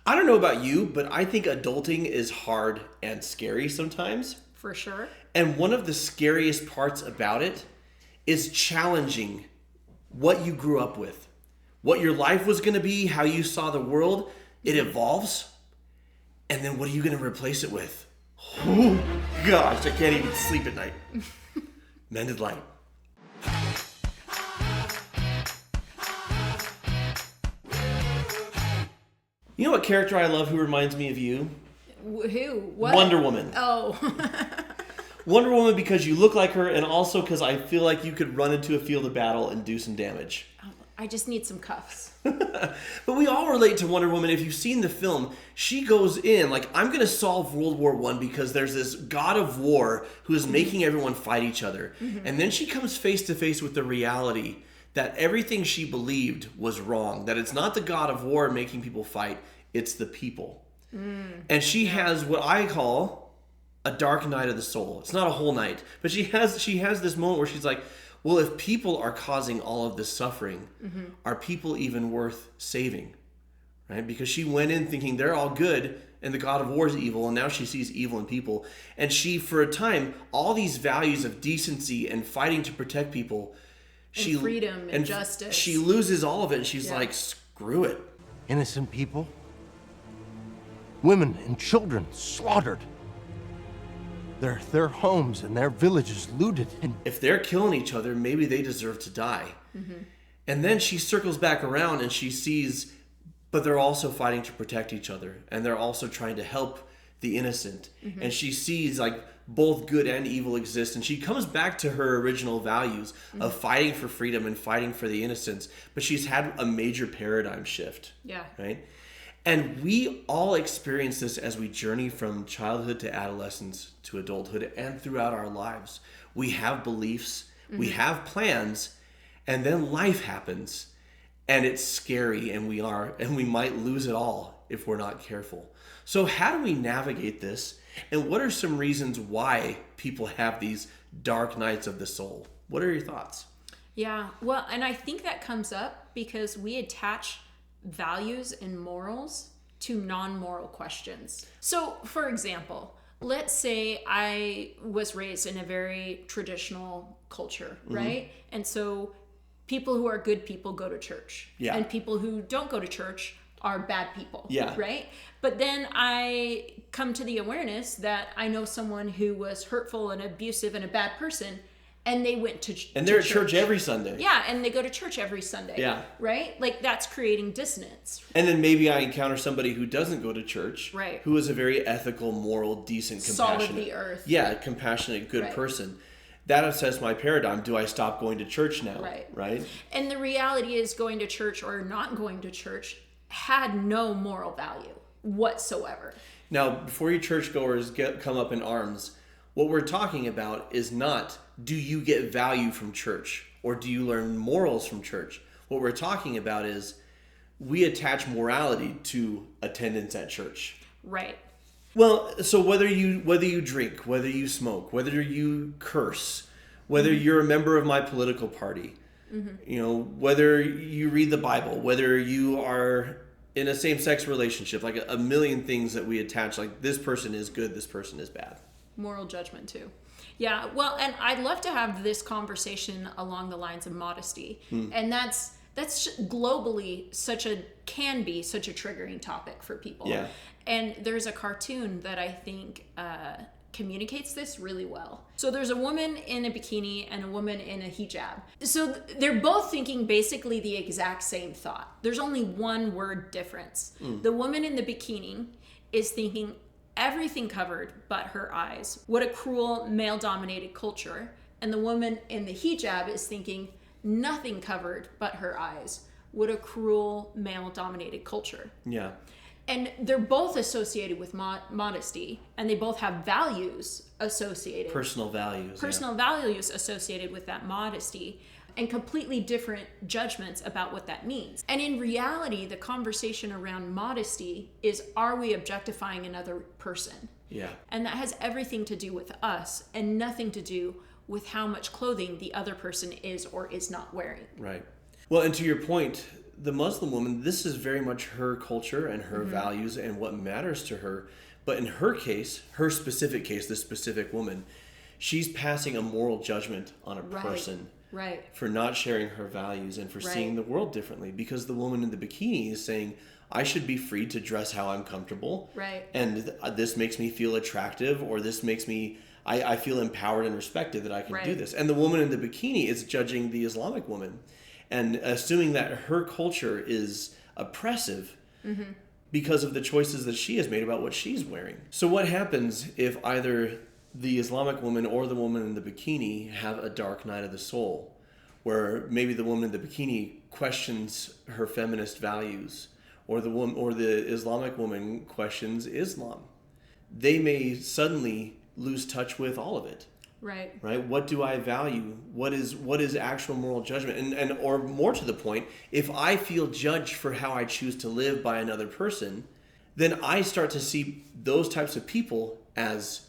I don't know about you, but I think adulting is hard and scary sometimes. For sure. And one of the scariest parts about it is challenging what you grew up with. What your life was going to be, how you saw the world. It evolves. And then what are you going to replace it with? Oh, gosh, I can't even sleep at night. Mended light. You know what character I love who reminds me of you? Who? What? Wonder Woman. Oh. Wonder Woman because you look like her, and also because I feel like you could run into a field of battle and do some damage. I just need some cuffs. But we all relate to Wonder Woman. If you've seen the film, she goes in like, I'm going to solve World War I because there's this god of war who is making everyone fight each other. Mm-hmm. And then she comes face to face with the reality that everything she believed was wrong. That it's not the god of war making people fight, it's the people. And she has what I call a dark night of the soul. It's not a whole night, but she has this moment where she's like, well, if people are causing all of this suffering, are people even worth saving? Right? Because she went in thinking they're all good and the god of war is evil, and now she sees evil in people. And she, for a time, all these values of decency and fighting to protect people, and freedom and justice. She loses all of it, and she's like, screw it. Innocent people, women and children slaughtered. Their homes and their villages looted. And if they're killing each other, maybe they deserve to die. Mm-hmm. And then she circles back around and she sees, but they're also fighting to protect each other. And they're also trying to help the innocent. Mm-hmm. And she sees like both good and evil exist. And she comes back to her original values of fighting for freedom and fighting for the innocents. But she's had a major paradigm shift. Yeah. Right? And we all experience this as we journey from childhood to adolescence to adulthood and throughout our lives. We have beliefs, we have plans, and then life happens, and it's scary, and we might lose it all if we're not careful. So how do we navigate this? And what are some reasons why people have these dark nights of the soul? What are your thoughts? Yeah, well, and I think that comes up because we attach values and morals to non-moral questions. So, for example, let's say I was raised in a very traditional culture, right? And so people who are good people go to church. Yeah. And people who don't go to church are bad people, yeah. right? But then I come to the awareness that I know someone who was hurtful and abusive and a bad person, and they went to church. And they're at church every Sunday. Yeah, and they go to church every Sunday. Yeah. Right? Like, that's creating dissonance. And then maybe I encounter somebody who doesn't go to church. Right. Who is a very ethical, moral, decent, compassionate. Salt of the earth. Yeah, compassionate, good person. That upsets my paradigm. Do I stop going to church now? Right? And the reality is going to church or not going to church had no moral value whatsoever. Now, before you churchgoers come up in arms, what we're talking about is not, do you get value from church or do you learn morals from church? What we're talking about is we attach morality to attendance at church. Right. Well, so whether you drink, whether you smoke, whether you curse, whether you're a member of my political party, you know, whether you read the Bible, whether you are in a same-sex relationship, like a million things that we attach, like this person is good, this person is bad. Moral judgment too. Yeah, well, and I'd love to have this conversation along the lines of modesty. And that's globally can be such a triggering topic for people. Yeah. And there's a cartoon that I think communicates this really well. So there's a woman in a bikini and a woman in a hijab. So they're both thinking basically the exact same thought. There's only one word difference. The woman in the bikini is thinking everything covered but her eyes. What a cruel male-dominated culture. And the woman in the hijab is thinking nothing covered but her eyes. What a cruel male-dominated culture. Yeah. And they're both associated with modesty, and they both have values associated. Personal values. Values associated with that modesty, and completely different judgments about what that means. And in reality, the conversation around modesty is, are we objectifying another person? Yeah. And that has everything to do with us and nothing to do with how much clothing the other person is or is not wearing. Right. Well, and to your point, the Muslim woman, this is very much her culture and her values and what matters to her. But in her case, her specific case, this specific woman, she's passing a moral judgment on a person for not sharing her values and for seeing the world differently. Because the woman in the bikini is saying, I should be free to dress how I'm comfortable. And this makes me feel attractive, or this makes me, I feel empowered and respected that I can do this. And the woman in the bikini is judging the Islamic woman and assuming that her culture is oppressive because of the choices that she has made about what she's wearing. So what happens if either the Islamic woman or the woman in the bikini have a dark night of the soul, where maybe the woman in the bikini questions her feminist values, or the Islamic woman questions Islam? They may suddenly lose touch with all of it. Right? What do I value? What is actual moral judgment? And or more to the point, if I feel judged for how I choose to live by another person, then I start to see those types of people as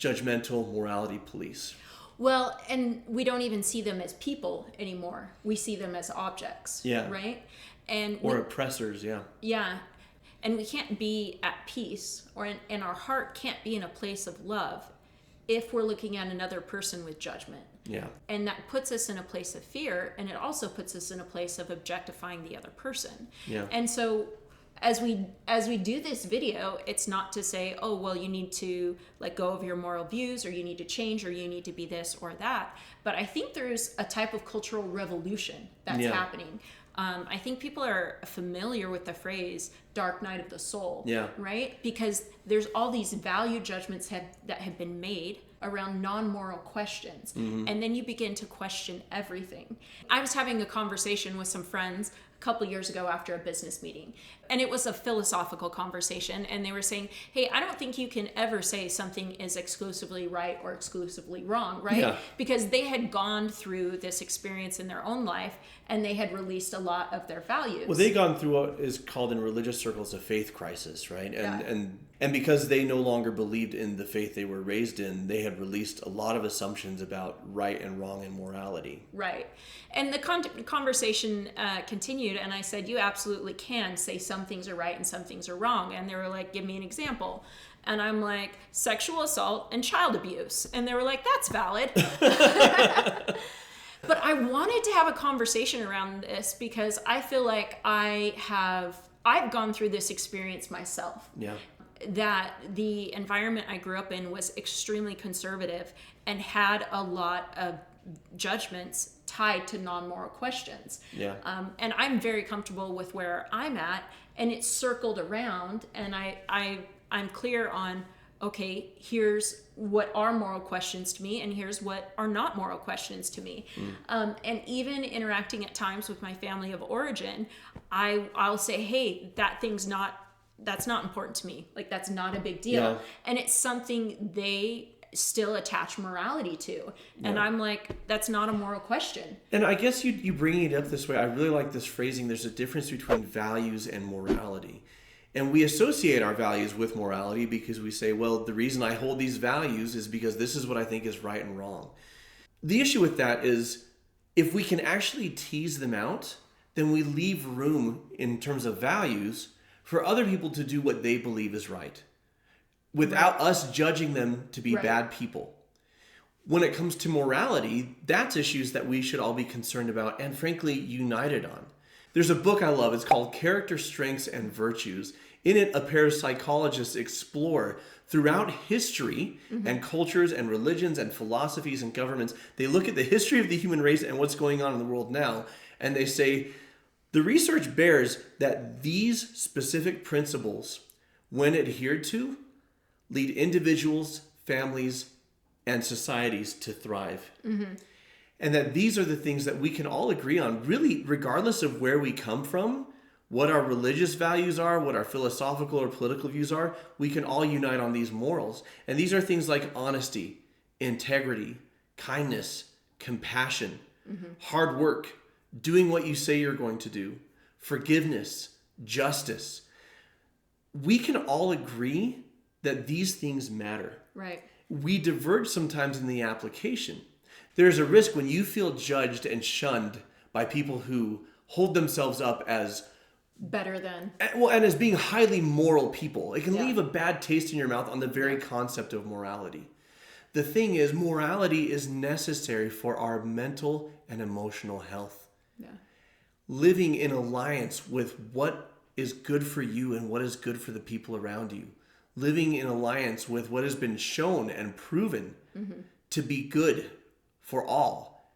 judgmental morality police. Well, and we don't even see them as people anymore. We see them as objects. Right? Or oppressors, Yeah. And we can't be at peace, or in our heart can't be in a place of love if we're looking at another person with judgment. And that puts us in a place of fear, and it also puts us in a place of objectifying the other person. And so as we do this video, it's not to say, oh, well, you need to let go of your moral views, or you need to change, or you need to be this or that. But I think there's a type of cultural revolution that's happening. I think people are familiar with the phrase dark night of the soul, right? Because there's all these value judgments that have been made around non-moral questions. And then you begin to question everything. I was having a conversation with some friends a couple years ago after a business meeting, and it was a philosophical conversation, and they were saying, hey, I don't think you can ever say something is exclusively right or exclusively wrong, right? Because they had gone through this experience in their own life, and they had released a lot of their values. Well, they've gone through what is called in religious circles a faith crisis, right? And because they no longer believed in the faith they were raised in, they had released a lot of assumptions about right and wrong and morality. Right. And the conversation continued, and I said, you absolutely can say some things are right and some things are wrong. And they were like, give me an example. And I'm like, sexual assault and child abuse. And they were like, that's valid. But I wanted to have a conversation around this because I feel like I've gone through this experience myself. That the environment I grew up in was extremely conservative and had a lot of judgments tied to non-moral questions. And I'm very comfortable with where I'm at, and it's circled around, and I'm clear on, okay, here's what are moral questions to me, and here's what are not moral questions to me. And even interacting at times with my family of origin, I'll say, hey, that's not important to me. Like, that's not a big deal. And it's something they still attach morality to. And I'm like, that's not a moral question. And I guess you bringing it up this way, I really like this phrasing. There's a difference between values and morality. And we associate our values with morality because we say, well, the reason I hold these values is because this is what I think is right and wrong. The issue with that is if we can actually tease them out, then we leave room in terms of values for other people to do what they believe is right without us judging them to be bad people. When it comes to morality, that's issues that we should all be concerned about and frankly united on. There's a book I love. It's called Character, Strengths, and Virtues. In it, a pair of psychologists explore throughout history and cultures and religions and philosophies and governments. They look at the history of the human race and what's going on in the world now, and they say, the research bears that these specific principles, when adhered to, lead individuals, families, and societies to thrive. And that these are the things that we can all agree on, really, regardless of where we come from, what our religious values are, what our philosophical or political views are, we can all unite on these morals. And these are things like honesty, integrity, kindness, compassion, hard work, doing what you say you're going to do, forgiveness, justice. We can all agree that these things matter. We diverge sometimes in the application. There's a risk when you feel judged and shunned by people who hold themselves up as better than. and as being highly moral people. It can Yeah. leave a bad taste in your mouth on the very concept of morality. The thing is, morality is necessary for our mental and emotional health. Yeah. Living in alliance with what is good for you and what is good for the people around you. Living in alliance with what has been shown and proven to be good for all.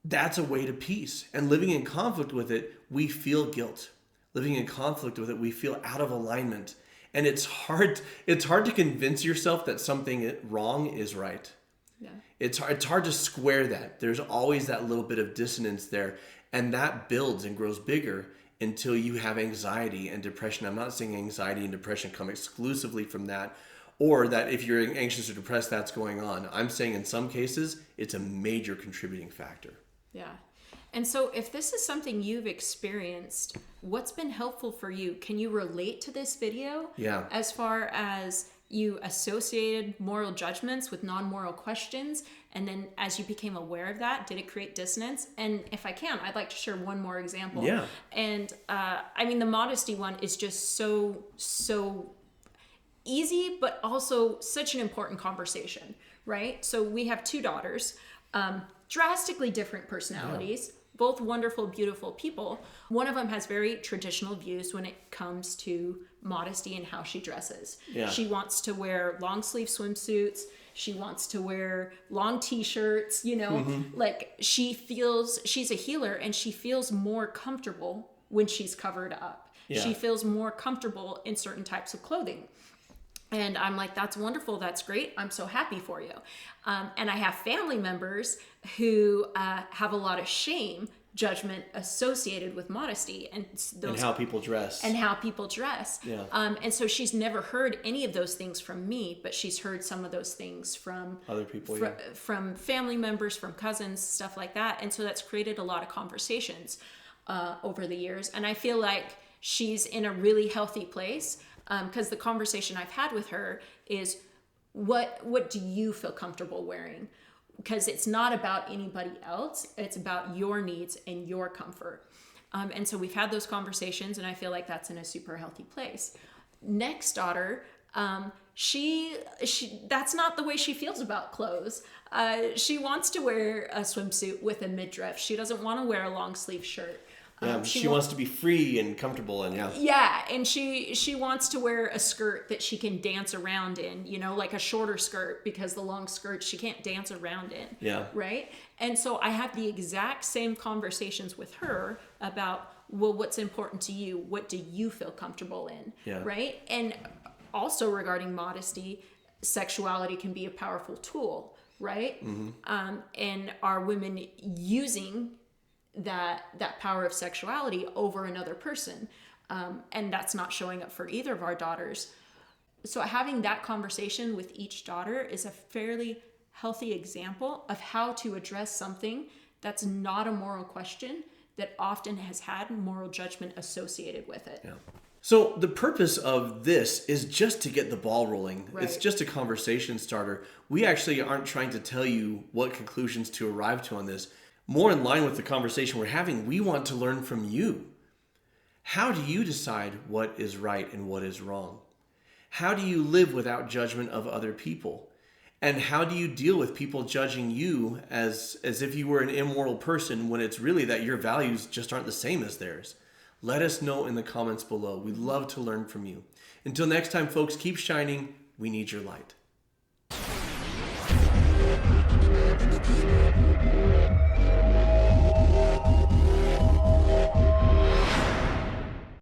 That's a way to peace. And living in conflict with it, we feel guilt. Living in conflict with it, we feel out of alignment. And it's hard to convince yourself that something wrong is right. Yeah. It's hard to square that. There's always that little bit of dissonance there. And that builds and grows bigger until you have anxiety and depression. I'm not saying anxiety and depression come exclusively from that, or that if you're anxious or depressed, that's going on. I'm saying in some cases, it's a major contributing factor. Yeah. And so if this is something you've experienced, what's been helpful for you? Can you relate to this video? Yeah. As far as you associated moral judgments with non-moral questions, and then as you became aware of that, did it create dissonance? And if I can, I'd like to share one more example. Yeah. And I mean, the modesty one is just so easy, but also such an important conversation, right? So we have two daughters, drastically different personalities, both wonderful, beautiful people. One of them has very traditional views when it comes to modesty and how she dresses. Yeah. She wants to wear long sleeve swimsuits. She wants to wear long t-shirts, you know, like she's a healer and she feels more comfortable when she's covered up. Yeah. She feels more comfortable in certain types of clothing. And I'm like, that's wonderful. That's great. I'm so happy for you. And I have family members who have a lot of shame, judgment associated with modesty and how people dress. Yeah. And so she's never heard any of those things from me, but she's heard some of those things from other people, from family members, from cousins, stuff like that. And so that's created a lot of conversations over the years. And I feel like she's in a really healthy place. Because the conversation I've had with her is, what do you feel comfortable wearing? Because it's not about anybody else. It's about your needs and your comfort. And so we've had those conversations, and I feel like that's in a super healthy place. Next daughter, she that's not the way she feels about clothes. She wants to wear a swimsuit with a midriff. She doesn't want to wear a long sleeve shirt. She wants to be free and comfortable and and she wants to wear a skirt that she can dance around in, you know, like a shorter skirt, because the long skirt she can't dance around in. Right? And so I have the exact same conversations with her about, well, what's important to you? What do you feel comfortable in? Right? And also regarding modesty, sexuality can be a powerful tool, right? And are women using that power of sexuality over another person, and that's not showing up for either of our daughters. So having that conversation with each daughter is a fairly healthy example of how to address something that's not a moral question that often has had moral judgment associated with it. So the purpose of this is just to get the ball rolling. Right. It's just a conversation starter. We actually aren't trying to tell you what conclusions to arrive to on this. More in line with the conversation we're having, we want to learn from you. How do you decide what is right and what is wrong? How do you live without judgment of other people? And how do you deal with people judging you as if you were an immoral person when it's really that your values just aren't the same as theirs? Let us know in the comments below. We'd love to learn from you. Until next time, folks, keep shining. We need your light.